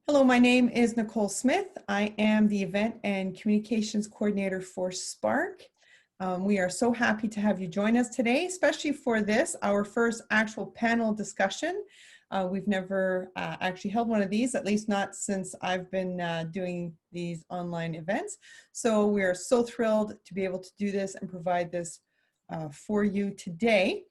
Hello, my name is Nicole Smith. I am the Event and Communications Coordinator for Spark. We are so happy to have you join us today, especially for this, our first actual panel discussion. We've never actually held one of these, at least not since I've been doing these online events. So we are so thrilled to be able to do this and provide this for you today.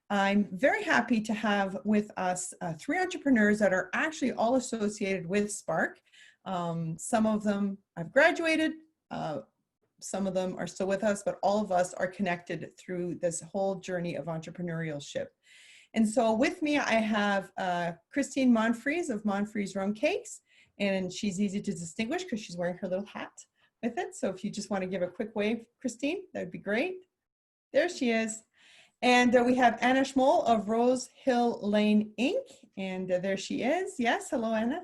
I'm very happy to have with us three entrepreneurs that are actually all associated with Spark. Some of them have graduated, some of them are still with us, but all of us are connected through this whole journey of entrepreneurship. And so with me, I have Christine Monfries of Monfries Rum Cakes, and she's easy to distinguish because she's wearing her little hat with it. So if you just want to give a quick wave, Christine, that'd be great. There she is. And we have Anna Schmoll of Rose Hill Lane Inc. And there she is. Yes, hello, Anna.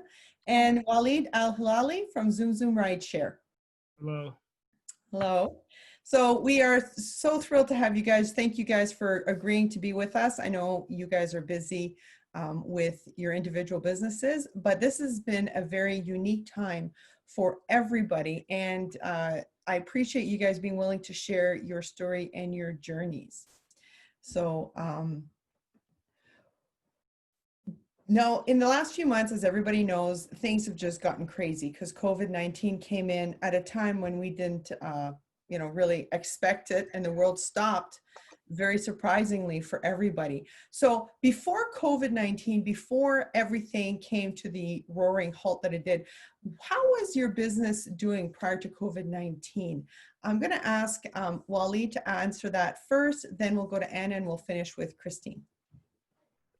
And Waleed Al-Hilali from Zoom Zoom Rideshare. Hello. Hello. So we are so thrilled to have you guys. Thank you guys for agreeing to be with us. I know you guys are busy with your individual businesses, but this has been a very unique time for everybody. And I appreciate you guys being willing to share your story and your journeys. So now in the last few months, as everybody knows, things have just gotten crazy because COVID-19 came in at a time when we didn't, really expect it, and the world stopped very surprisingly for everybody. So before COVID-19, before everything came to the roaring halt that it did, how was your business doing prior to COVID-19? I'm going to ask Waleed to answer that first, then we'll go to Anna and we'll finish with Christine.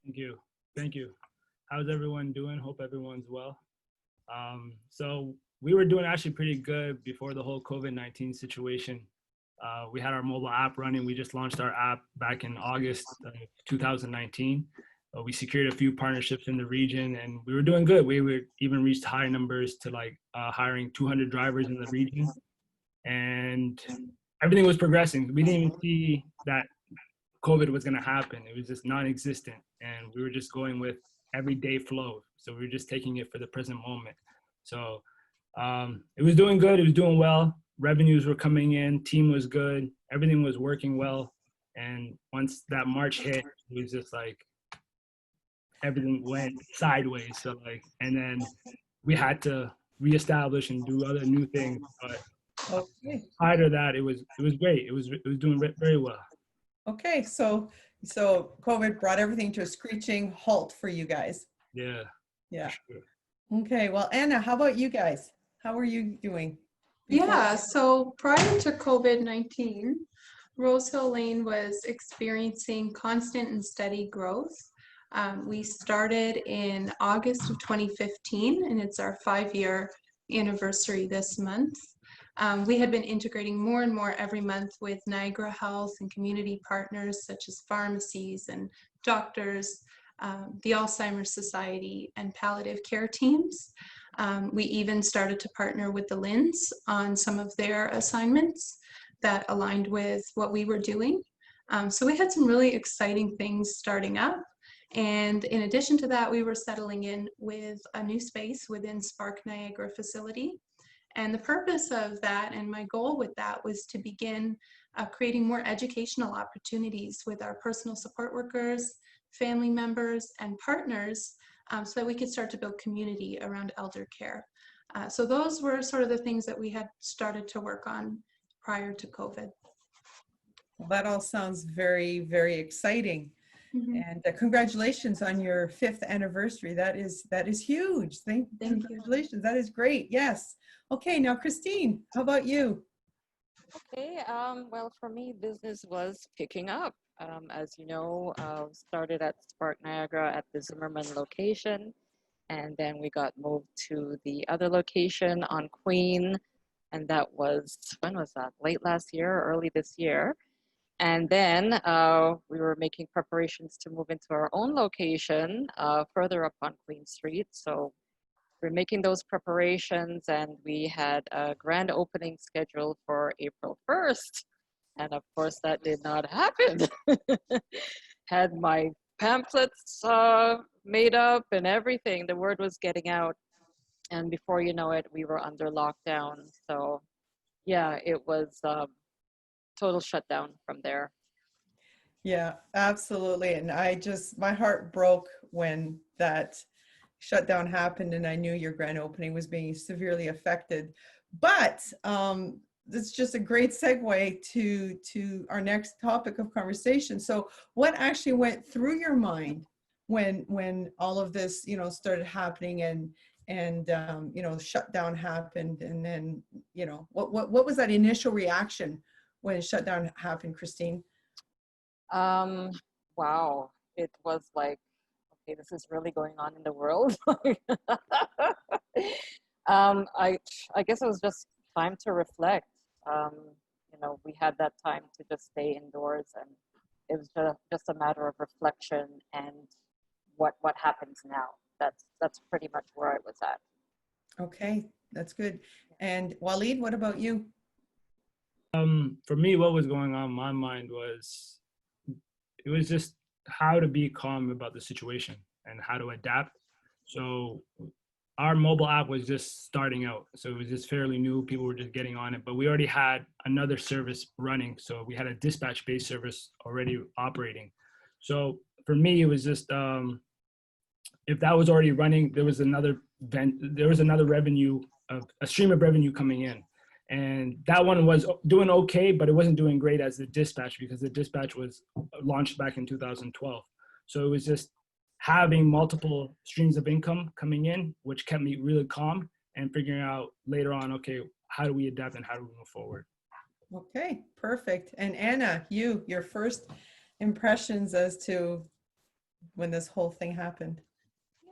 Thank you. Thank you. How's everyone doing? Hope everyone's well. So we were doing actually pretty good before the whole COVID-19 situation. We had our mobile app running. We just launched our app back in August 2019. We secured a few partnerships in the region and we were doing good. We would even reached high numbers to hiring 200 drivers in the region. And everything was progressing. We didn't even see that COVID was going to happen. It was just non-existent. And we were just going with everyday flow. So we were just taking it for the present moment. So it was doing good. It was doing well. Revenues were coming in. Team was good. Everything was working well. And once that March hit, it was just like everything went sideways. So and then we had to reestablish and do other new things. But prior to that, it was great. It was doing very well. Okay, so COVID brought everything to a screeching halt for you guys. Yeah. Yeah. Sure. Okay, well, Anna, how about you guys? How are you doing? Yeah, so prior to COVID-19, Rose Hill Lane was experiencing constant and steady growth. We started in August of 2015, and it's our 5-year anniversary this month. We had been integrating more and more every month with Niagara Health and community partners such as pharmacies and doctors, the Alzheimer's Society, and palliative care teams. We even started to partner with the LINs on some of their assignments that aligned with what we were doing. So we had some really exciting things starting up. And in addition to that, we were settling in with a new space within Spark Niagara facility. And the purpose of that and my goal with that was to begin creating more educational opportunities with our personal support workers, family members, and partners so that we could start to build community around elder care. So those were sort of the things that we had started to work on prior to COVID. Well, that all sounds very, very exciting. Mm-hmm. And congratulations on your 5th anniversary. That is huge. Congratulations. You. That is great. Yes. Okay. Now, Christine, how about you? Okay. Well, for me, business was picking up. As you know, started at Spark Niagara at the Zimmerman location, and then we got moved to the other location on Queen, and that was, when was that? Late last year, or early this year. And then we were making preparations to move into our own location further up on Queen Street. So we're making those preparations, and we had a grand opening scheduled for April 1st. And of course, that did not happen. Had my pamphlets made up and everything. The word was getting out. And before you know it, we were under lockdown. So yeah, it was total shutdown from there. Yeah, absolutely. And my heart broke when that shutdown happened and I knew your grand opening was being severely affected. But it's just a great segue to our next topic of conversation. So what actually went through your mind when all of this, started happening and shutdown happened, and then, what was that initial reaction when shutdown happened, Christine? Um, wow, it was like, okay, this is really going on in the world. um, I I guess it was just time to reflect. Um, we had that time to just stay indoors, and it was just a matter of reflection and what happens now. That's pretty much where I was at. Okay, that's good. And Waleed, what about you? For me, what was going on in my mind was, it was just how to be calm about the situation and how to adapt. So our mobile app was just starting out. So it was just fairly new. People were just getting on it, but we already had another service running. So we had a dispatch based service already operating. So for me, it was just, if that was already running, there was another revenue, a stream of revenue coming in. And that one was doing okay, but it wasn't doing great as the dispatch, because the dispatch was launched back in 2012. So it was just having multiple streams of income coming in, which kept me really calm and figuring out later on, okay, how do we adapt and how do we move forward? Okay, perfect. And Anna, your first impressions as to when this whole thing happened.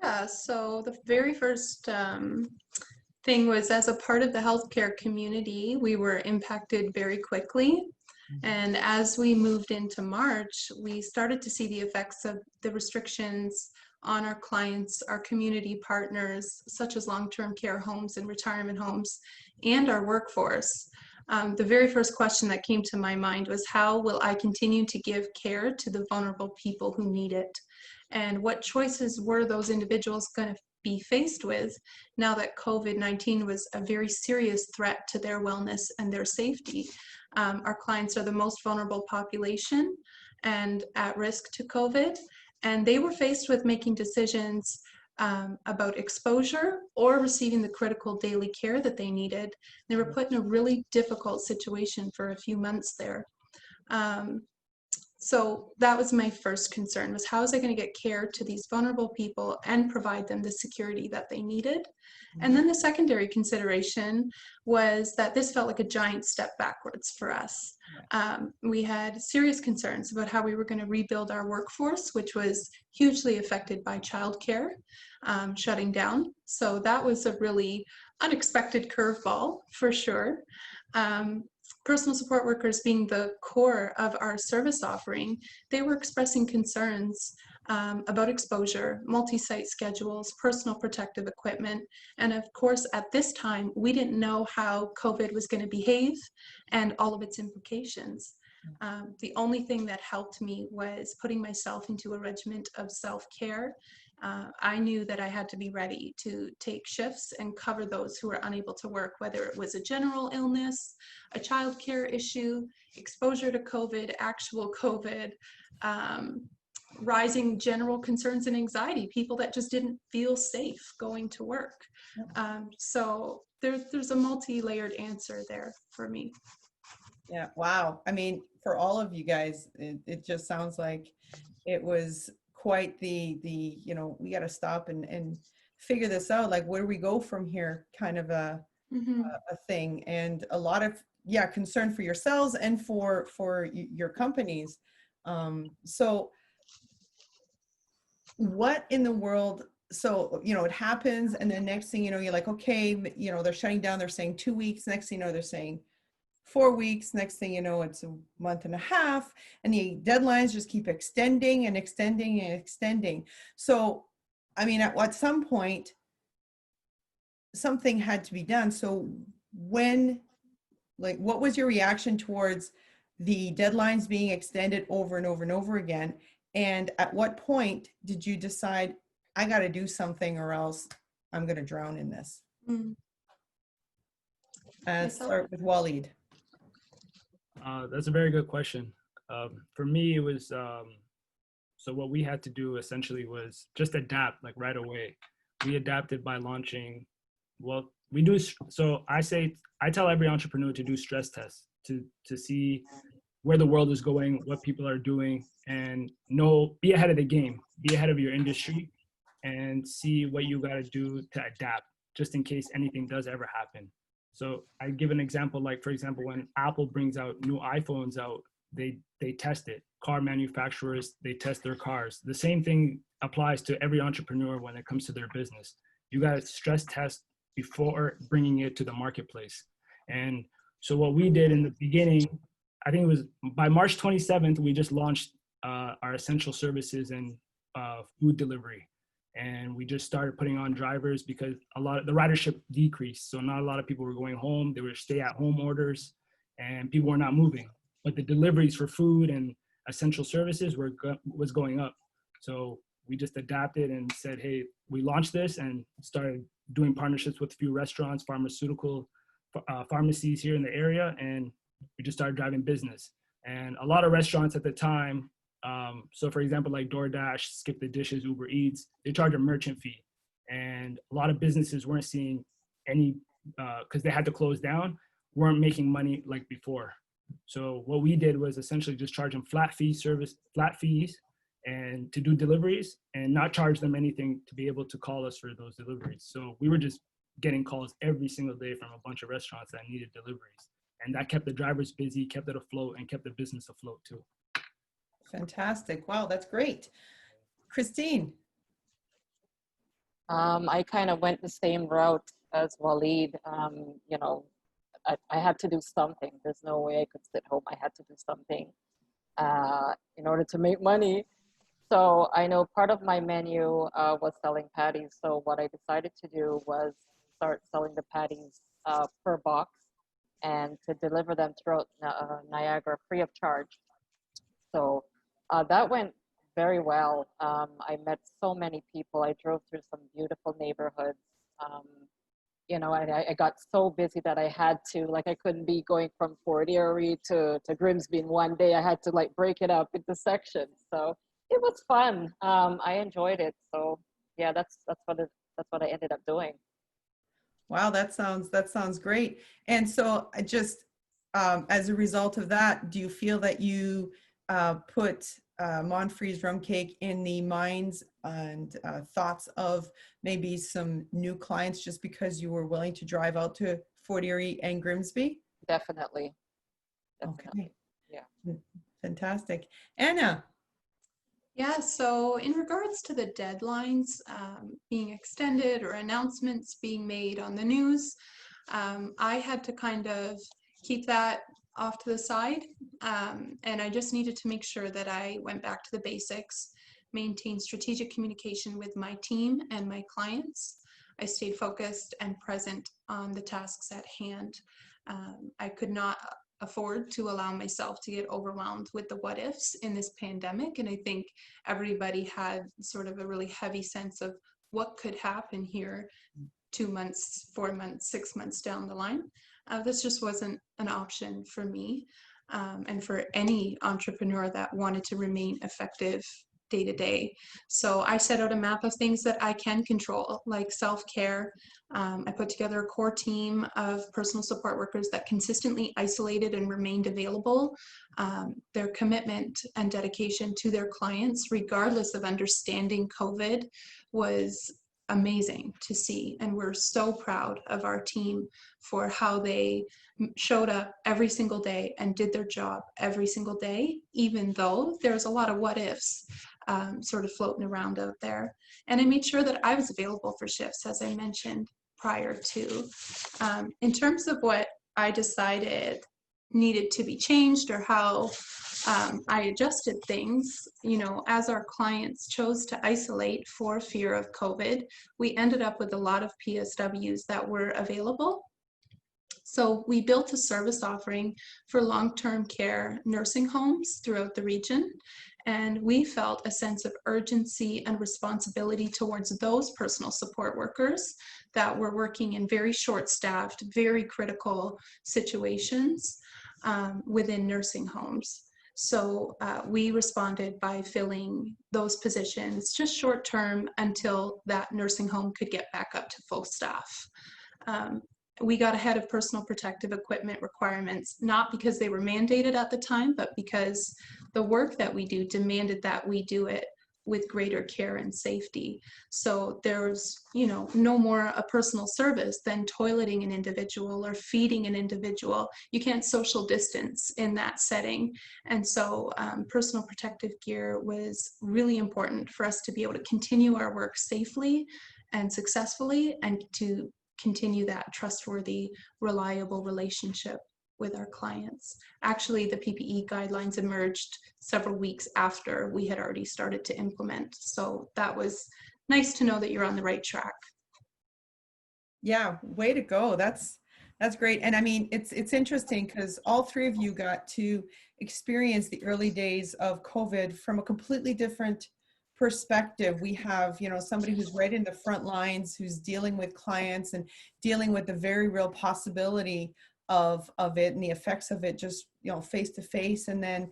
Yeah, so the very first thing was, as a part of the healthcare community, we were impacted very quickly. And as we moved into March, we started to see the effects of the restrictions on our clients, our community partners, such as long-term care homes and retirement homes, and our workforce. The very first question that came to my mind was, how will I continue to give care to the vulnerable people who need it? And what choices were those individuals going to be faced with now that COVID-19 was a very serious threat to their wellness and their safety? Our clients are the most vulnerable population and at risk to COVID, and they were faced with making decisions about exposure or receiving the critical daily care that they needed. They were put in a really difficult situation for a few months there. So that was my first concern, was how was I going to get care to these vulnerable people and provide them the security that they needed? And then the secondary consideration was that this felt like a giant step backwards for us. We had serious concerns about how we were going to rebuild our workforce, which was hugely affected by childcare shutting down. So that was a really unexpected curveball for sure. Personal support workers being the core of our service offering, they were expressing concerns about exposure, multi-site schedules, personal protective equipment. And of course, at this time, we didn't know how COVID was going to behave and all of its implications. The only thing that helped me was putting myself into a regimen of self-care. I knew that I had to be ready to take shifts and cover those who were unable to work, whether it was a general illness, a childcare issue, exposure to COVID, actual COVID, rising general concerns and anxiety, people that just didn't feel safe going to work. So there's a multi-layered answer there for me. Yeah, wow. I mean, for all of you guys, it just sounds like it was quite the we got to stop and figure this out, like where do we go from here kind of a thing, and a lot of concern for yourselves and for your companies. So what in the world, so it happens, and then next thing you know, you're like, okay, they're shutting down, they're saying 2 weeks, next thing you know they're saying 4 weeks, next thing you know it's a month and a half, and the deadlines just keep extending and extending and extending. So I mean, at some point something had to be done. So what was your reaction towards the deadlines being extended over and over and over again? And at what point did you decide, I got to do something or else I'm going to drown in this? Mm. Myself? Start with Waleed. That's a very good question. For me, it was so what we had to do essentially was just adapt like right away. We adapted by launching. Well, we do. So I tell every entrepreneur to do stress tests to see where the world is going, what people are doing, and be ahead of the game, be ahead of your industry, and see what you got to do to adapt, just in case anything does ever happen. So I give an example, like for example, when Apple brings out new iPhones out, they test it. Car manufacturers, they test their cars. The same thing applies to every entrepreneur when it comes to their business. You got to stress test before bringing it to the marketplace. And so what we did in the beginning, I think it was by March 27th, we just launched our essential services and food delivery. And we just started putting on drivers because a lot of the ridership decreased. So not a lot of people were going home. They were stay-at-home orders and people were not moving. But the deliveries for food and essential services was going up. So we just adapted and said, hey, we launched this and started doing partnerships with a few restaurants, pharmaceutical pharmacies here in the area, and we just started driving business. And a lot of restaurants at the time, so for example, like DoorDash, Skip the Dishes, Uber Eats, they charge a merchant fee. And a lot of businesses weren't seeing any, because they had to close down, weren't making money like before. So what we did was essentially just charge them flat fees and to do deliveries and not charge them anything to be able to call us for those deliveries. So we were just getting calls every single day from a bunch of restaurants that needed deliveries. And that kept the drivers busy, kept it afloat, and kept the business afloat too. Fantastic. Wow, that's great. Christine. I kind of went the same route as Waleed. You know, I had to do something. There's no way I could sit home. I had to do something in order to make money. So I know part of my menu was selling patties. So what I decided to do was start selling the patties per box and to deliver them throughout Niagara free of charge. So that went very well. I met so many people. I drove through some beautiful neighborhoods. You know, I got so busy that I had to, like, I couldn't be going from Fort Erie to Grimsby in one day. I had to like break it up into sections. So it was fun. I enjoyed it. So yeah, that's what I ended up doing. Wow, that sounds great. And so I just, as a result of that, do you feel that you put Monfreeze rum cake in the minds and thoughts of maybe some new clients just because you were willing to drive out to Fort Erie and Grimsby? Definitely. Okay. Yeah. Fantastic. Anna. Yeah, so in regards to the deadlines being extended or announcements being made on the news, I had to kind of keep that off to the side. And I just needed to make sure that I went back to the basics, maintained strategic communication with my team and my clients. I stayed focused and present on the tasks at hand. I could not afford to allow myself to get overwhelmed with the what ifs in this pandemic. And I think everybody had sort of a really heavy sense of what could happen here 2 months, 4 months, 6 months down the line. This just wasn't an option for me and for any entrepreneur that wanted to remain effective day to day. So I set out a map of things that I can control, like self-care. I put together a core team of personal support workers that consistently isolated and remained available. Their commitment and dedication to their clients, regardless of understanding COVID, was amazing to see. And we're so proud of our team for how they showed up every single day and did their job every single day, even though there's a lot of what ifs sort of floating around out there. And I made sure that I was available for shifts, as I mentioned prior to. In terms of what I decided needed to be changed or how I adjusted things, you know, as our clients chose to isolate for fear of COVID, we ended up with a lot of PSWs that were available. So we built a service offering for long-term care nursing homes throughout the region. And we felt a sense of urgency and responsibility towards those personal support workers that were working in very short-staffed, very critical situations within nursing homes. So we responded by filling those positions just short term until that nursing home could get back up to full staff. We got ahead of personal protective equipment requirements, not because they were mandated at the time, but because the work that we do demanded that we do it with greater care and safety. So there's, no more a personal service than toileting an individual or feeding an individual. You can't social distance in that setting. And so personal protective gear was really important for us to be able to continue our work safely and successfully, and to continue that trustworthy, reliable relationship with our clients. Actually, the PPE guidelines emerged several weeks after we had already started to implement. So that was nice to know that you're on the right track. Yeah, way to go. That's great. And I mean, it's interesting because all three of you got to experience the early days of COVID from a completely different perspective. We have, somebody who's right in the front lines, who's dealing with clients and dealing with the very real possibility of it and the effects of it, just face to face. And then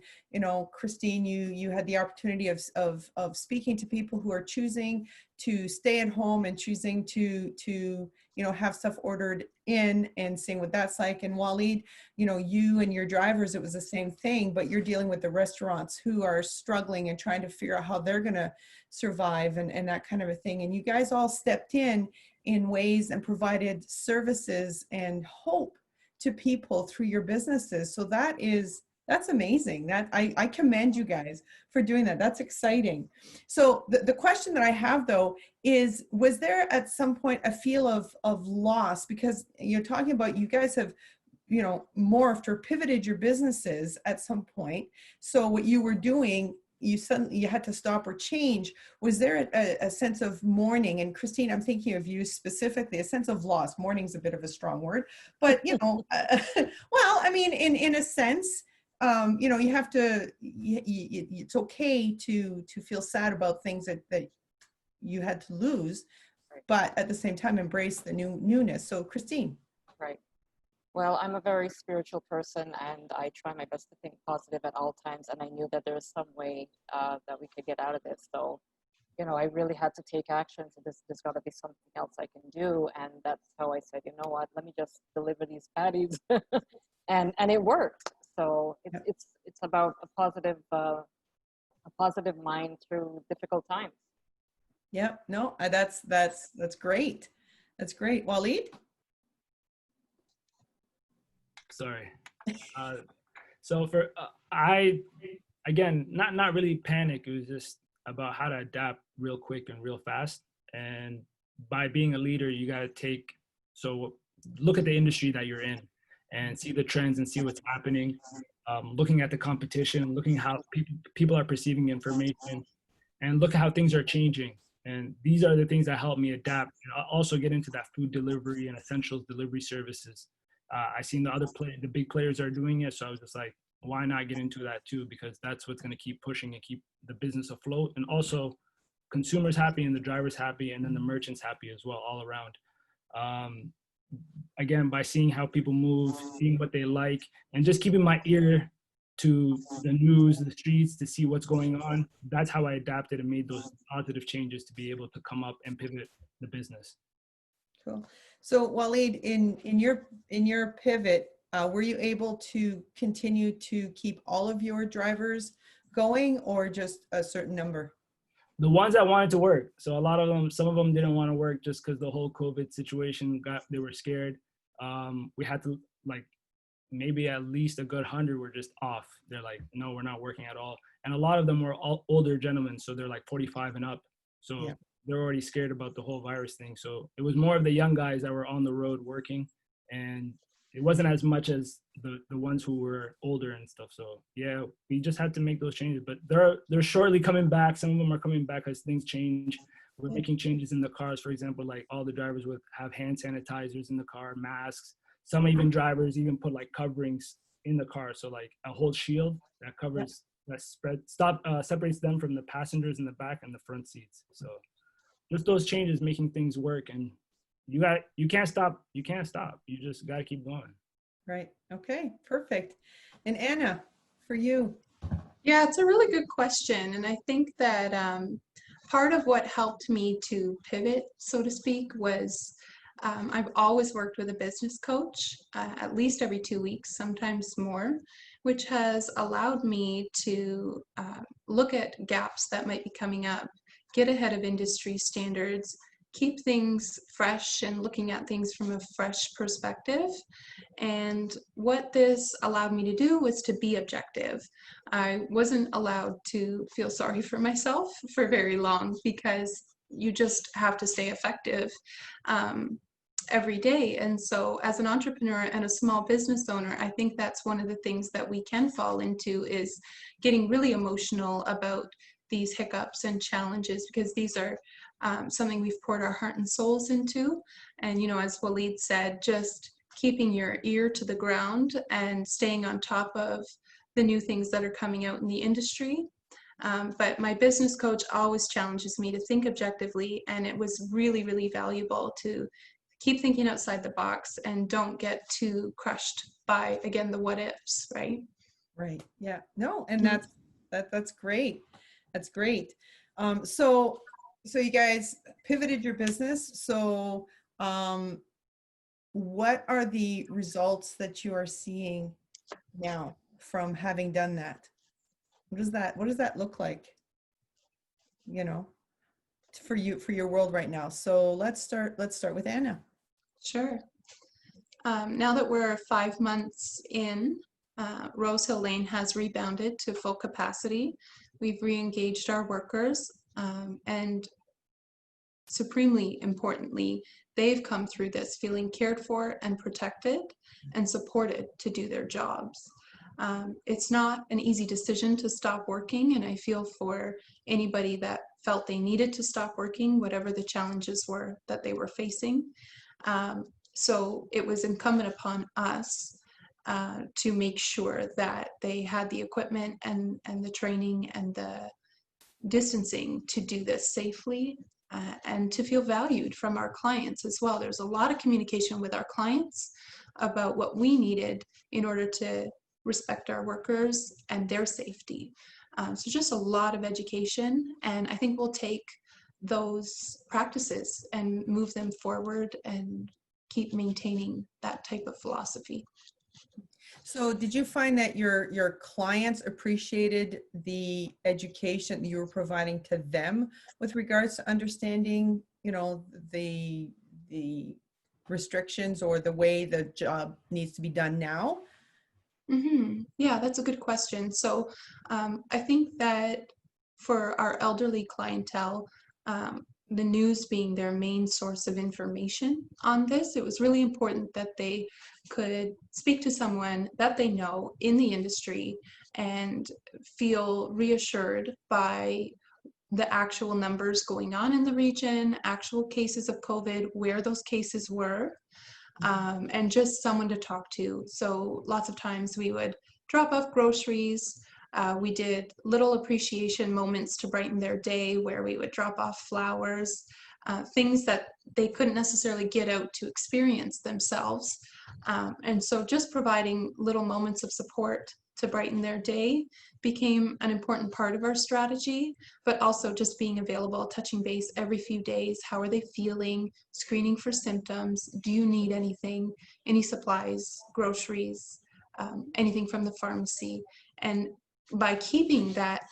Christine, you had the opportunity of speaking to people who are choosing to stay at home and choosing to have stuff ordered in, and seeing what that's like. And Waleed, you and your drivers, it was the same thing, but you're dealing with the restaurants who are struggling and trying to figure out how they're going to survive and that kind of a thing. And you guys all stepped in ways and provided services and hope to people through your businesses. So that's amazing. That I commend you guys for doing that. That's exciting. So the question that I have though is, was there at some point a feel of loss? Because you're talking about, you guys have, morphed or pivoted your businesses at some point. So what you were doing, you had to stop or change. Was there a sense of mourning? And Christine, I'm thinking of you specifically, a sense of loss. Mourning's a bit of a strong word, but well, I mean, in a sense, you have to, it's okay to feel sad about things that you had to lose, but at the same time, embrace the newness. So Christine. Right. Well, I'm a very spiritual person, and I try my best to think positive at all times. And I knew that there was some way that we could get out of this. So, I really had to take action. So there's got to be something else I can do. And that's how I said, you know what, let me just deliver these patties. and it worked. So it's about a positive mind through difficult times. Yep. No, that's great. That's great. Waleed? Sorry. So for I, again, not really panic. It was just about how to adapt real quick and real fast. And by being a leader, you got to look at the industry that you're in and see the trends and see what's happening. Looking at the competition, looking how people are perceiving information, and look at how things are changing. And these are the things that help me adapt. And also get into that food delivery and essentials delivery services. I seen the big players are doing it, so I was just like, why not get into that too? Because that's what's going to keep pushing and keep the business afloat, and also consumers happy and the drivers happy, and then the merchants happy as well, all around. Again, by seeing how people move, seeing what they like, and just keeping my ear to the news, the streets, to see what's going on. That's how I adapted and made those positive changes to be able to come up and pivot the business. Cool. So Waleed, in your pivot, were you able to continue to keep all of your drivers going, or just a certain number? The ones that wanted to work. So some of them didn't want to work just because the whole COVID situation they were scared. We had to, like, maybe at least a good 100 were just off. They're like, no, we're not working at all. And a lot of them were all older gentlemen. So they're like 45 and up. So yeah, they're already scared about the whole virus thing. So it was more of the young guys that were on the road working, and it wasn't as much as the ones who were older and stuff. So yeah, we just had to make those changes, but they're shortly coming back. Some of them are coming back as things change. We're making changes in the cars. For example, like all the drivers would have hand sanitizers in the car, masks. some even drivers even put like coverings in the car, so like a whole shield that covers separates them from the passengers in the back and the front seats. So just those changes making things work, and you can't stop. You just got to keep going. Right. Okay, perfect. And Anna, for you. Yeah, it's a really good question. And I think that part of what helped me to pivot, so to speak, was I've always worked with a business coach at least every 2 weeks, sometimes more, which has allowed me to look at gaps that might be coming up, get ahead of industry standards, keep things fresh and looking at things from a fresh perspective. And what this allowed me to do was to be objective. I wasn't allowed to feel sorry for myself for very long because you just have to stay effective every day. And so as an entrepreneur and a small business owner, I think that's one of the things that we can fall into is getting really emotional about these hiccups and challenges, because these are something we've poured our heart and souls into. And, you know, as Waleed said, just keeping your ear to the ground and staying on top of the new things that are coming out in the industry. But my business coach always challenges me to think objectively, and it was really, really valuable to keep thinking outside the box and don't get too crushed by, again, the what ifs, right? Right. Yeah. No, and that's great. That's great. So you guys pivoted your business. So what are the results that you are seeing now from having done that? What does that look like, you know, for your world right now? So let's start with Anna. Sure. Now that we're 5 months in, Rose Hill Lane has rebounded to full capacity. We've re-engaged our workers, and supremely importantly, they've come through this feeling cared for and protected and supported to do their jobs. It's not an easy decision to stop working, and I feel for anybody that felt they needed to stop working, whatever the challenges were that they were facing. So it was incumbent upon us to make sure that they had the equipment and the training and the distancing to do this safely and to feel valued from our clients as well. There's a lot of communication with our clients about what we needed in order to respect our workers and their safety. So just a lot of education, and I think we'll take those practices and move them forward and keep maintaining that type of philosophy. So did you find that your clients appreciated the education that you were providing to them with regards to understanding, you know, the restrictions or the way the job needs to be done now? Yeah, that's a good question. So I think that for our elderly clientele, the news being their main source of information on this, it was really important that they could speak to someone that they know in the industry and feel reassured by the actual numbers going on in the region, actual cases of COVID, where those cases were, and just someone to talk to. So lots of times we would drop off groceries. We did little appreciation moments to brighten their day where we would drop off flowers, things that they couldn't necessarily get out to experience themselves. And so just providing little moments of support to brighten their day became an important part of our strategy, but also just being available, touching base every few days. How are they feeling? Screening for symptoms. Do you need anything? Any supplies, groceries, anything from the pharmacy? And by keeping that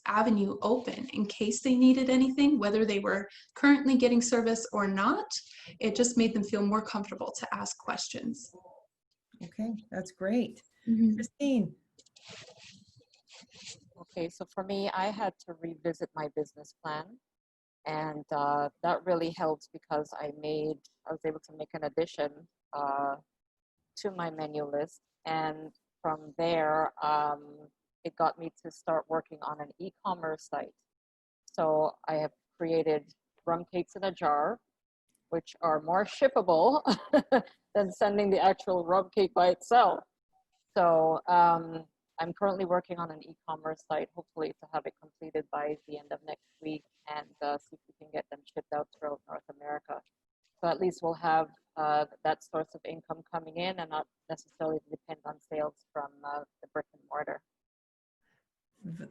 avenue open in case they needed anything, whether they were currently getting service or not, it just made them feel more comfortable to ask questions. Okay, that's great. Mm-hmm. Christine. Okay, so for me, I had to revisit my business plan, and that really helped because I was able to make an addition to my menu list, and from there, it got me to start working on an e-commerce site. So I have created rum cakes in a jar, which are more shippable than sending the actual rum cake by itself. So I'm currently working on an e-commerce site, hopefully to have it completed by the end of next week, and see if we can get them shipped out throughout North America. So at least we'll have that source of income coming in and not necessarily depend on sales from the brick and mortar.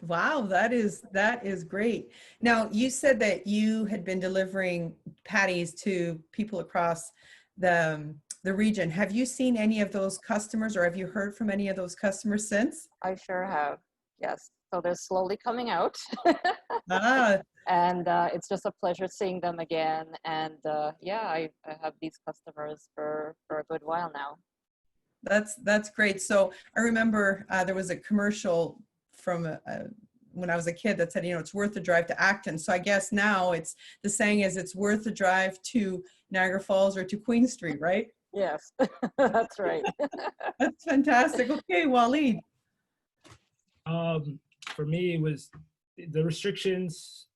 Wow, that is great. Now, you said that you had been delivering patties to people across the region. Have you seen any of those customers, or have you heard from any of those customers since? I sure have, yes. So they're slowly coming out. Ah, And it's just a pleasure seeing them again. And yeah, I have these customers for a good while now. that's great. So I remember there was a commercial from when I was a kid that said, it's worth the drive to Acton. So I guess now the saying is it's worth the drive to Niagara Falls or to Queen Street, right? Yes, that's right. That's fantastic. Okay, Waleed. For me, it was the restrictions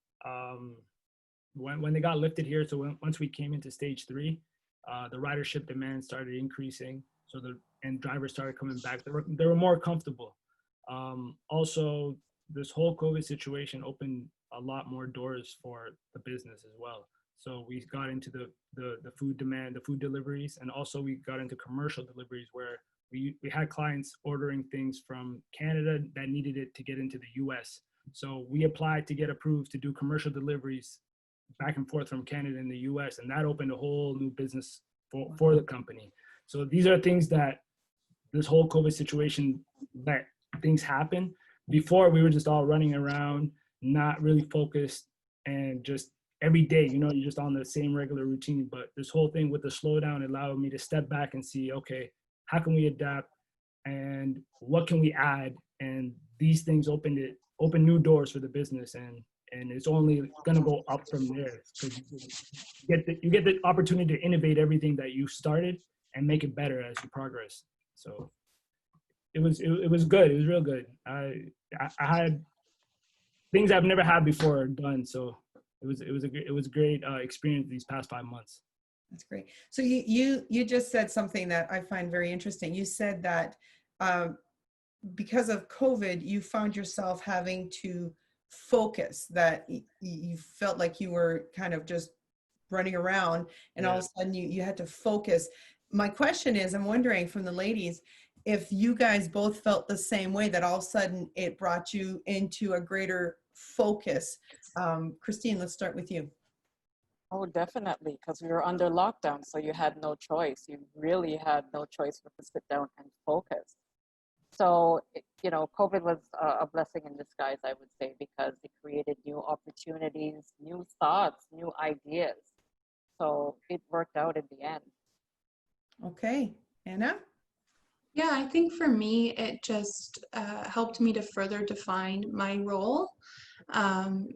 when they got lifted here. So once we came into stage 3, the ridership demand started increasing. So and drivers started coming back. They were more comfortable. Also, this whole COVID situation opened a lot more doors for the business as well. So we got into the food demand, the food deliveries, and also we got into commercial deliveries where we had clients ordering things from Canada that needed it to get into the US. So we applied to get approved to do commercial deliveries back and forth from Canada and the US, and that opened a whole new business for the company. So these are things that this whole COVID situation let things happen. Before, we were just all running around, not really focused, and just every day, you're just on the same regular routine. But this whole thing with the slowdown allowed me to step back and see, okay, how can we adapt and what can we add? And these things open new doors for the business, and it's only gonna go up from there, because you get the opportunity to innovate everything that you started and make it better as you progress. So it was good. It was real good. I had things I've never had before done. So it was a great experience these past 5 months. That's great. So you just said something that I find very interesting. You said that because of COVID, you found yourself having to focus, that you felt like you were kind of just running around, and all of a sudden you had to focus. My question is, I'm wondering from the ladies, if you guys both felt the same way, that all of a sudden it brought you into a greater focus. Christine, let's start with you. Oh, definitely, because we were under lockdown, so you had no choice. You really had no choice but to sit down and focus. So, COVID was a blessing in disguise, I would say, because it created new opportunities, new thoughts, new ideas. So it worked out in the end. Okay, Anna? Yeah, I think for me, it just helped me to further define my role,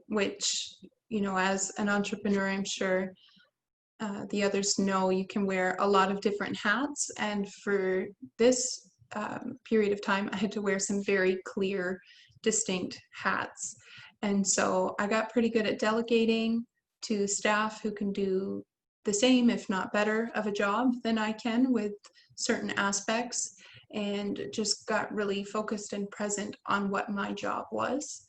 which, as an entrepreneur, I'm sure the others know you can wear a lot of different hats. And for this period of time, I had to wear some very clear, distinct hats. And so I got pretty good at delegating to staff who can do the same, if not better, of a job than I can with certain aspects, and just got really focused and present on what my job was.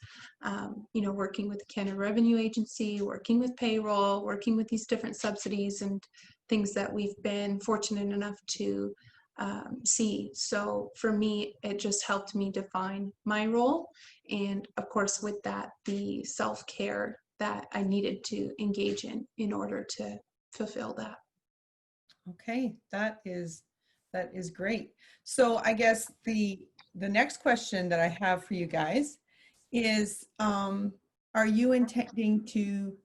Working with the Canada Revenue Agency, working with payroll, working with these different subsidies and things that we've been fortunate enough to see. So for me, it just helped me define my role. And of course, with that, the self-care that I needed to engage in order to fulfill that. Okay, that is great. So I guess the next question that I have for you guys is, are you intending to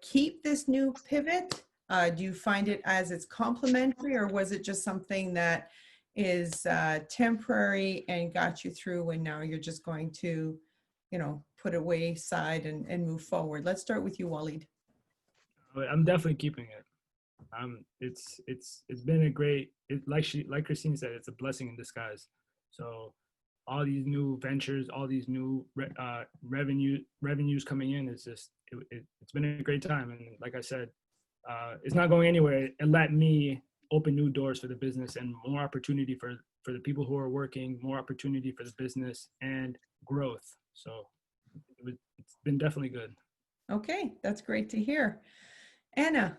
keep this new pivot? Do you find it as it's complementary, or was it just something that is temporary and got you through, and now you're just going to, put it wayside and move forward? Let's start with you, Waleed. I'm definitely keeping it. It's been a great, like Christine said, it's a blessing in disguise. So all these new ventures, all these new revenues coming in, it's been a great time. And like I said, it's not going anywhere. It let me open new doors for the business and more opportunity for the people who are working, more opportunity for the business and growth. So it's been definitely good. Okay, that's great to hear. Anna.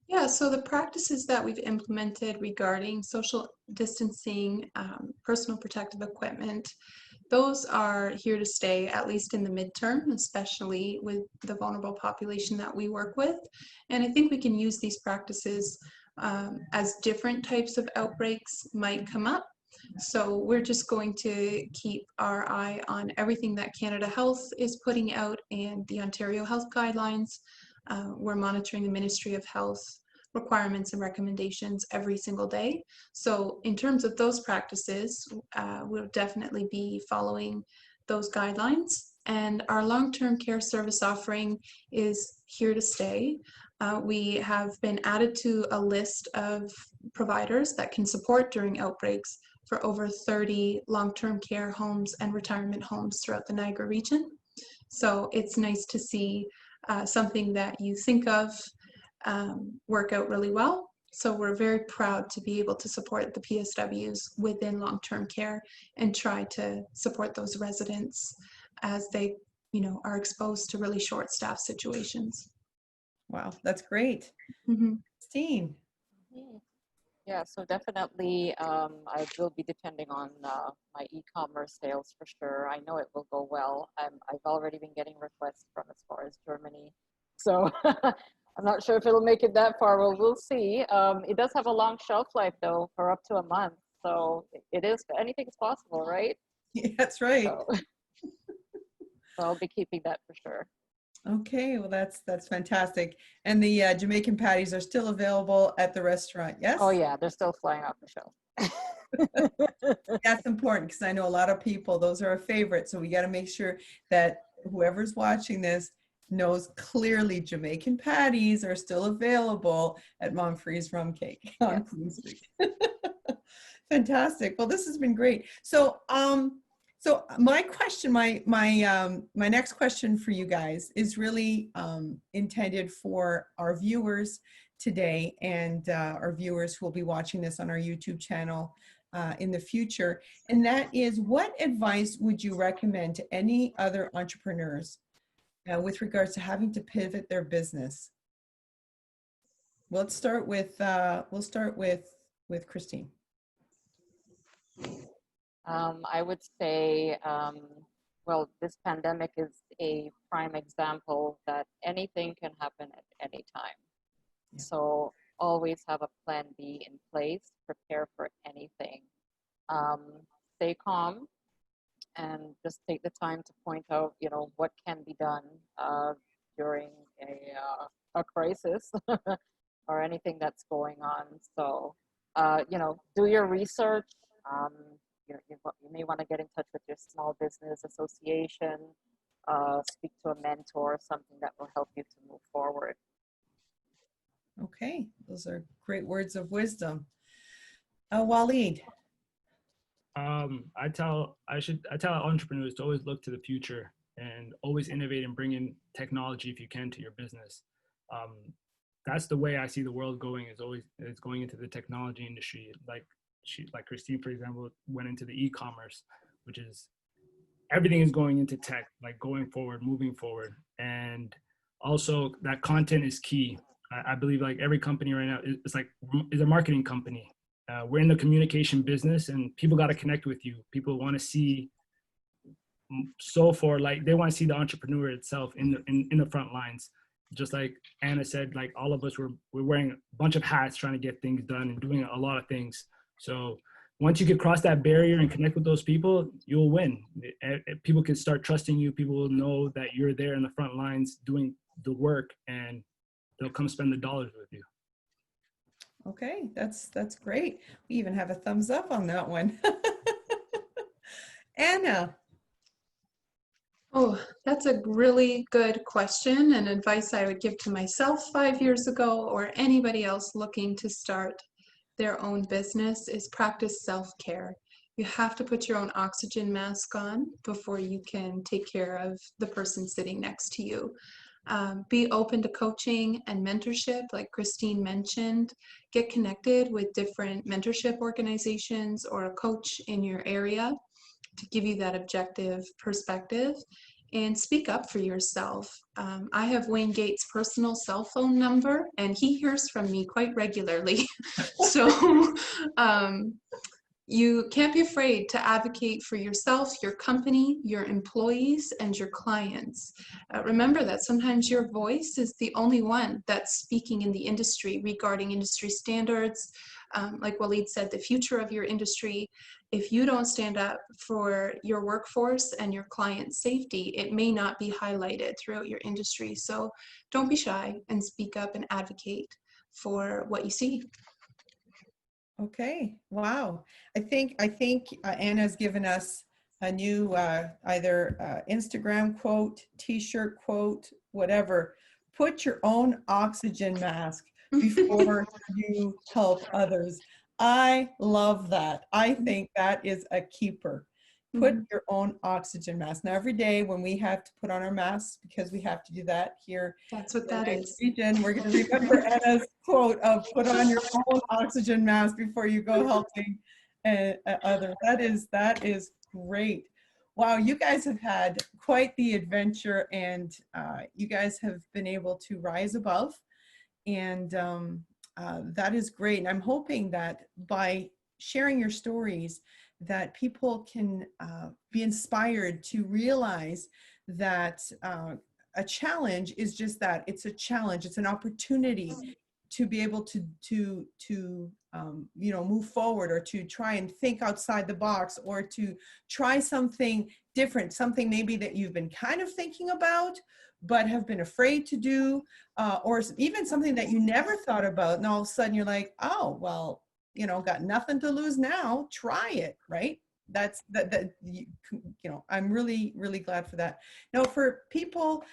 Yeah, so the practices that we've implemented regarding social distancing, personal protective equipment, those are here to stay, at least in the midterm, especially with the vulnerable population that we work with. And I think we can use these practices as different types of outbreaks might come up. So we're just going to keep our eye on everything that Canada Health is putting out and the Ontario Health Guidelines. We're monitoring the Ministry of Health requirements and recommendations every single day. So in terms of those practices, we'll definitely be following those guidelines. And our long-term care service offering is here to stay. We have been added to a list of providers that can support during outbreaks for over 30 long-term care homes and retirement homes throughout the Niagara region. So it's nice to see something that you think of work out really well. So we're very proud to be able to support the PSWs within long-term care and try to support those residents as they, are exposed to really short staff situations. Wow, that's great. Mm-hmm. Christine. Yeah, so definitely I will be depending on my e-commerce sales for sure. I know it will go well. I've already been getting requests from as far as Germany. So I'm not sure if it'll make it that far. Well, we'll see. It does have a long shelf life though, for up to a month. So it is, anything's possible, right? Yeah, that's right. So I'll be keeping that for sure. Okay, well that's fantastic. And the Jamaican patties are still available at the restaurant, yes? Oh yeah, they're still flying off the shelf. That's important because I know a lot of people, those are a favorite. So we got to make sure that whoever's watching this knows clearly Jamaican patties are still available at Montfree's Rum Cake on Queen Street. Fantastic. Well, this has been great. So, so my question, my next question for you guys is really intended for our viewers today and our viewers who will be watching this on our YouTube channel in the future. And that is, what advice would you recommend to any other entrepreneurs with regards to having to pivot their business? Let's start with Christine. I would say, well, this pandemic is a prime example that anything can happen at any time. Yeah. So always have a plan B in place, prepare for anything. Stay calm and just take the time to point out, what can be done during a crisis or anything that's going on. So, do your research. You may want to get in touch with your small business association, speak to a mentor, something that will help you to move forward. Okay, those are great words of wisdom. Waleed. I tell entrepreneurs to always look to the future and always innovate and bring in technology if you can to your business. That's the way I see the world going, is going into the technology industry. Like Christine, for example, went into the e-commerce, which is everything is going into tech, like going forward, moving forward. And also that content is key. I believe like every company right now is a marketing company. We're in the communication business and people got to connect with you. People want to see they want to see the entrepreneur itself in the front lines. Just like Anna said, like all of us, we're wearing a bunch of hats trying to get things done and doing a lot of things. So once you can cross that barrier and connect with those people, you'll win. People can start trusting you. People will know that you're there in the front lines doing the work, and they'll come spend the dollars with you. Okay, that's great. We even have a thumbs up on that one. Anna. Oh, that's a really good question, and advice I would give to myself 5 years ago or anybody else looking to start their own business is practice self-care. You have to put your own oxygen mask on before you can take care of the person sitting next to you. Be open to coaching and mentorship, like Christine mentioned. Get connected with different mentorship organizations or a coach in your area to give you that objective perspective, and speak up for yourself. I have Wayne Gates' personal cell phone number, and he hears from me quite regularly. So you can't be afraid to advocate for yourself, your company, your employees, and your clients. Remember that sometimes your voice is the only one that's speaking in the industry regarding industry standards. Like Waleed said, the future of your industry. If you don't stand up for your workforce and your client safety, it may not be highlighted throughout your industry. So don't be shy and speak up and advocate for what you see. Okay, wow. I think Anna's given us a new either Instagram quote, t-shirt quote, whatever. Put your own oxygen mask before you help others. I love that. I think that is a keeper. Put your own oxygen mask. Now, every day when we have to put on our masks, because we have to do that here That's what in that the is. region, we're going to remember Anna's quote of put on your own oxygen mask before you go helping others. That is great. Wow, you guys have had quite the adventure, and you guys have been able to rise above, and that is great. And I'm hoping that by sharing your stories, that people can be inspired to realize that a challenge is just that. It's a challenge. It's an opportunity to be able to you know, move forward, or to try and think outside the box, or to try something different, something maybe that you've been kind of thinking about but have been afraid to do, or even something that you never thought about, and all of a sudden you're like, oh, well, you know, got nothing to lose now, try it, right? That's you know, I'm really glad for that. Now, for people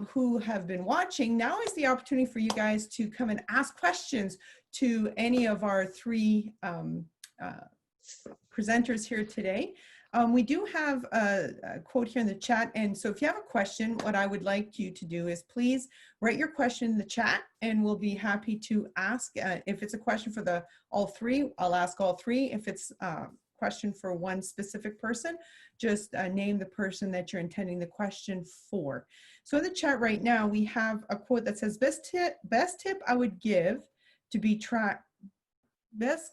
who have been watching, now is the opportunity for you guys to come and ask questions to any of our three presenters here today. We do have a quote here in the chat, and so if you have a question, what I would like you to do is please write your question in the chat, and we'll be happy to ask. If it's a question for all three, I'll ask all three. If it's a question for one specific person, just name the person that you're intending the question for. So in the chat right now, we have a quote that says, best tip I would give to be tracked, best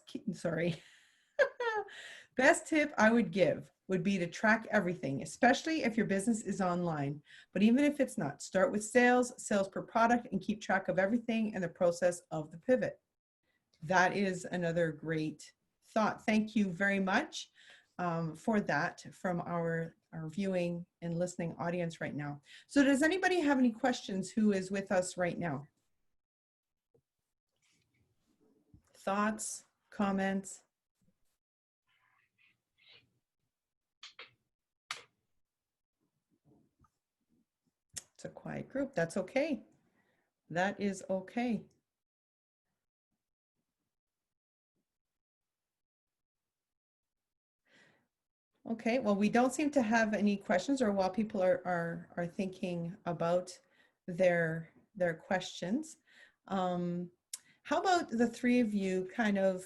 tip I would give would be to track everything, especially if your business is online. But even if it's not, start with sales per product, and keep track of everything in the process of the pivot. That is another great thought. Thank you very much for that from our viewing and listening audience right now. So does anybody have any questions who is with us right now? Thoughts, comments? It's a quiet group. That's okay. That is okay. Okay, well, we don't seem to have any questions, or while people are thinking about their questions. How about the three of you kind of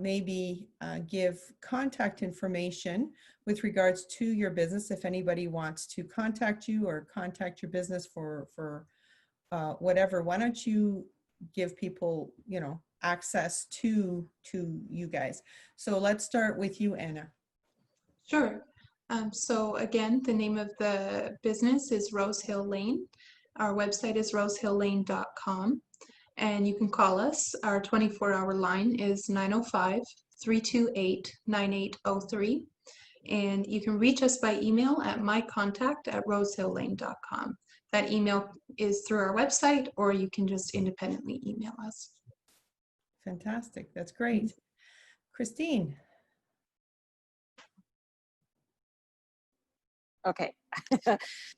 maybe give contact information with regards to your business, if anybody wants to contact you or contact your business for whatever. Why don't you give people, you know, access to you guys? So let's start with you, Anna. Sure. So again, the name of the business is Rose Hill Lane. Our website is rosehilllane.com, and you can call us. Our 24-hour line is 905-328-9803. And you can reach us by email at mycontact@rosehilllane.com. That email is through our website, or you can just independently email us. Fantastic. That's great. Christine. Okay,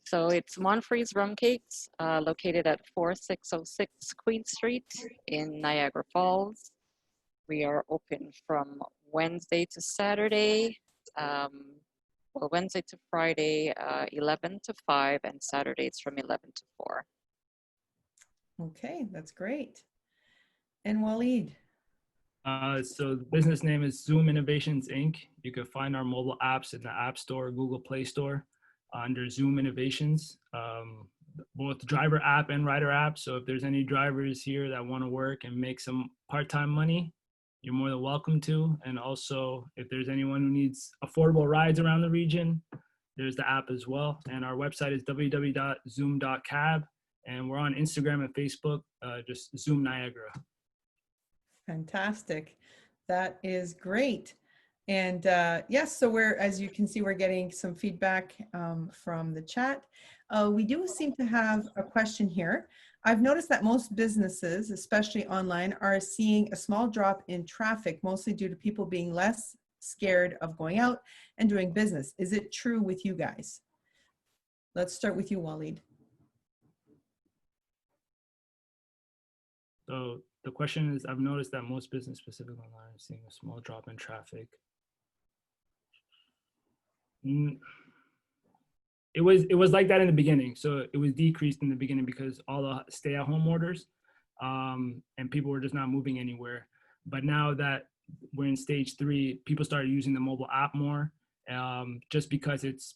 so it's Monfree's Rum Cakes, located at 4606 Queen Street in Niagara Falls. We are open from Wednesday to Saturday, well, Wednesday to Friday, 11 to 5, and Saturdays from 11 to 4. Okay, that's great. And Waleed? So the business name is Zoom Innovations Inc. You can find our mobile apps in the App Store, Google Play Store, under Zoom Innovations, both driver app and rider app. So if there's any drivers here that want to work and make some part-time money, you're more than welcome to. And also, if there's anyone who needs affordable rides around the region, there's the app as well. And our website is www.zoom.cab. And we're on Instagram and Facebook, just Zoom Niagara. Fantastic. That is great. And yes, so as you can see, we're getting some feedback from the chat. We do seem to have a question here. I've noticed that most businesses, especially online, are seeing a small drop in traffic, mostly due to people being less scared of going out and doing business. Is it true with you guys? Let's start with you, Waleed. So the question is, I've noticed that most business specific online are seeing a small drop in traffic. It was like that in the beginning. So it was decreased in the beginning because all the stay-at-home orders, and people were just not moving anywhere. But now that we're in stage 3, people started using the mobile app more, just because it's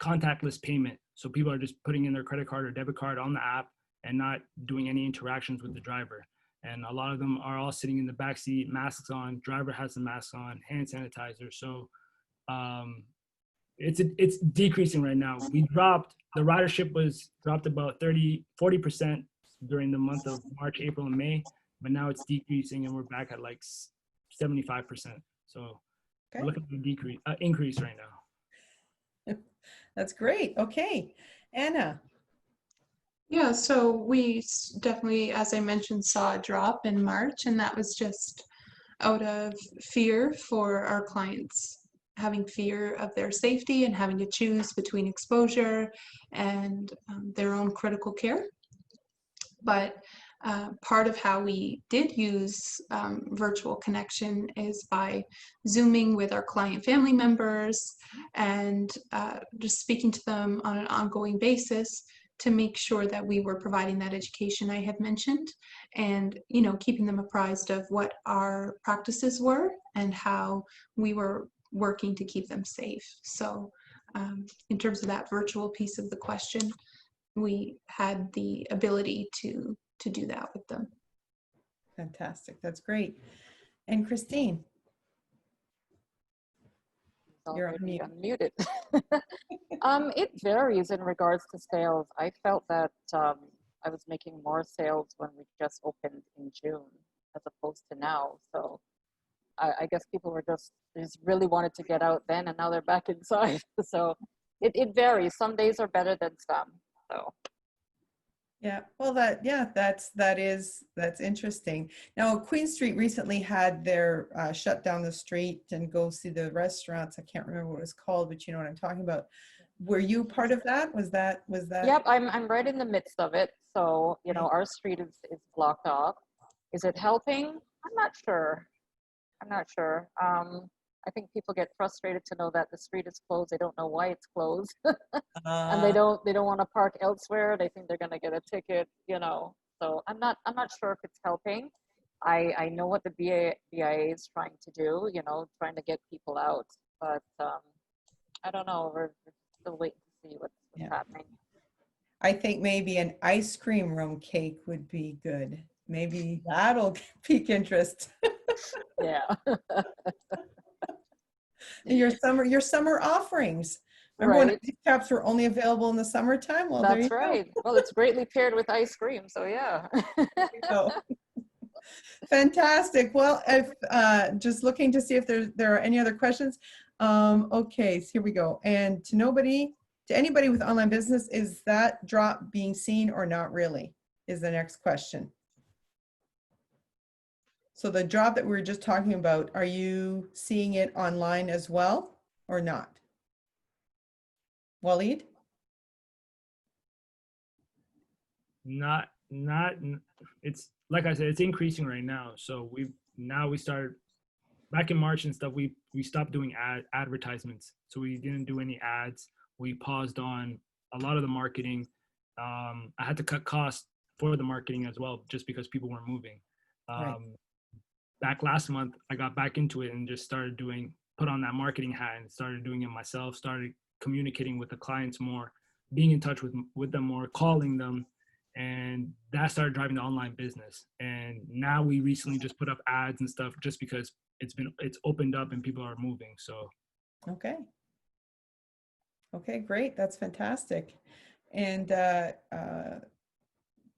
contactless payment. So people are just putting in their credit card or debit card on the app and not doing any interactions with the driver. And a lot of them are all sitting in the back seat, masks on, driver has the mask on, hand sanitizer. So it's decreasing right now. The ridership was dropped about 40% during the month of March, April, and May, but now it's decreasing and we're back at like 75%. So Okay. we're looking at an increase right now. That's great. Okay. Anna. Yeah, so we definitely, as I mentioned, saw a drop in March, and that was just out of fear for our clients, having fear of their safety and having to choose between exposure and their own critical care. But part of how we did use virtual connection is by Zooming with our client family members and just speaking to them on an ongoing basis to make sure that we were providing that education I had mentioned and, you know, keeping them apprised of what our practices were and how we were working to keep them safe. So in terms of that virtual piece of the question, we had the ability to do that with them. Fantastic. That's great. And Christine. You're Already unmuted. It varies in regards to sales. I felt that I was making more sales when we just opened in June as opposed to now. So I guess people were just really wanted to get out then, and now they're back inside. So it varies. Some days are better than some. So. Yeah, well, that's interesting. Now, Queen Street recently had their shut down the street and go see the restaurants. I can't remember what it was called, but you know what I'm talking about. Were you part of that? Was that? Yep, I'm right in the midst of it. So, you know, our street is blocked off. Is it helping? I'm not sure. I think people get frustrated to know that the street is closed. They don't know why it's closed. And they don't want to park elsewhere. They think they're going to get a ticket, you know. So I'm not sure if it's helping. I know what the BIA is trying to do, you know, trying to get people out, but I don't know. We're still waiting to see what's happening. I think maybe an ice cream room cake would be good. Maybe that'll pique interest. Yeah. Your summer offerings. Remember when ice caps were only available in the summertime? Well, that's right. Well, it's greatly paired with ice cream, so yeah. Fantastic. Well, if just looking to see if there are any other questions. Okay, so here we go. And to anybody with online business, is that drop being seen or not really? Is the next question. So the drop that we were just talking about, are you seeing it online as well or not? Waleed? Not, it's like I said, it's increasing right now. So we started back in March and stuff. We stopped doing advertisements. So we didn't do any ads. We paused on a lot of the marketing. I had to cut costs for the marketing as well, just because people weren't moving. Right. Back last month, I got back into it and just started put on that marketing hat and started doing it myself, started communicating with the clients more, being in touch with them more, calling them. And that started driving the online business. And now we recently just put up ads and stuff just because it's opened up and people are moving. So Okay. Okay, great. That's fantastic. And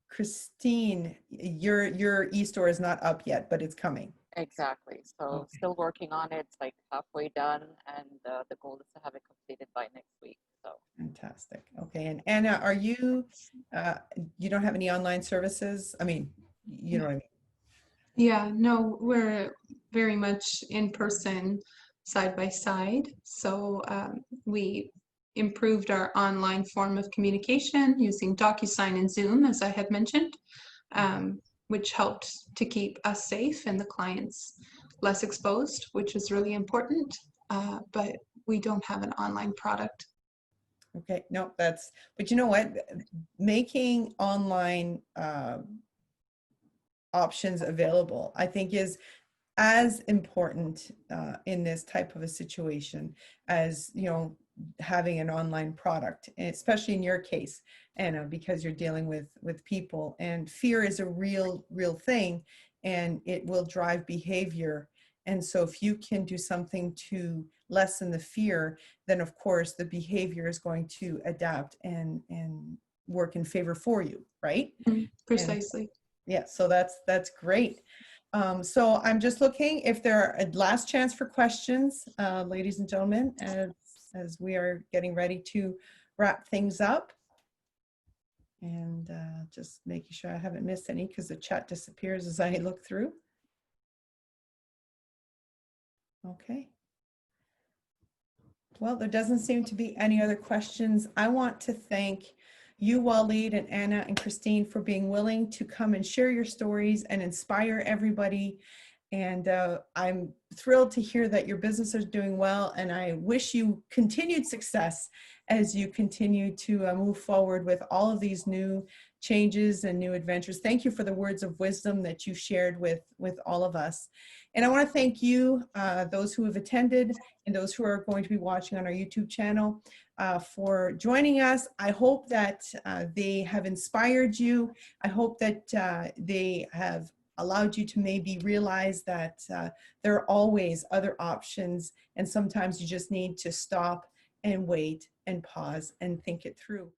Christine, your e-store is not up yet, but it's coming. Exactly. So Okay. still working on it. It's like halfway done, and the goal is to have it completed by next week. So Fantastic. Okay. And Anna, are you, you don't have any online services? I mean, you know what I mean? Yeah, no, we're very much in person, side by side. So we improved our online form of communication using DocuSign and Zoom, as I had mentioned, which helped to keep us safe and the clients less exposed, which is really important. But we don't have an online product. Okay. No, but you know what? Making online options available, I think, is as important in this type of a situation as, having an online product, especially in your case, Anna, because you're dealing with people, and fear is a real thing, and it will drive behavior. And so if you can do something to lessen the fear, then of course the behavior is going to adapt and work in favor for you, right? And Precisely. yeah, so that's great. So I'm just looking if there are a last chance for questions, ladies and gentlemen, as we are getting ready to wrap things up. And just making sure I haven't missed any because the chat disappears as I look through. Okay. Well, there doesn't seem to be any other questions. I want to thank you, Waleed and Anna and Christine, for being willing to come and share your stories and inspire everybody. And I'm thrilled to hear that your business is doing well. And I wish you continued success as you continue to move forward with all of these new changes and new adventures. Thank you for the words of wisdom that you shared with all of us. And I want to thank you, those who have attended and those who are going to be watching on our YouTube channel, for joining us. I hope that they have inspired you. I hope that they have allowed you to maybe realize that there are always other options, and sometimes you just need to stop and wait and pause and think it through.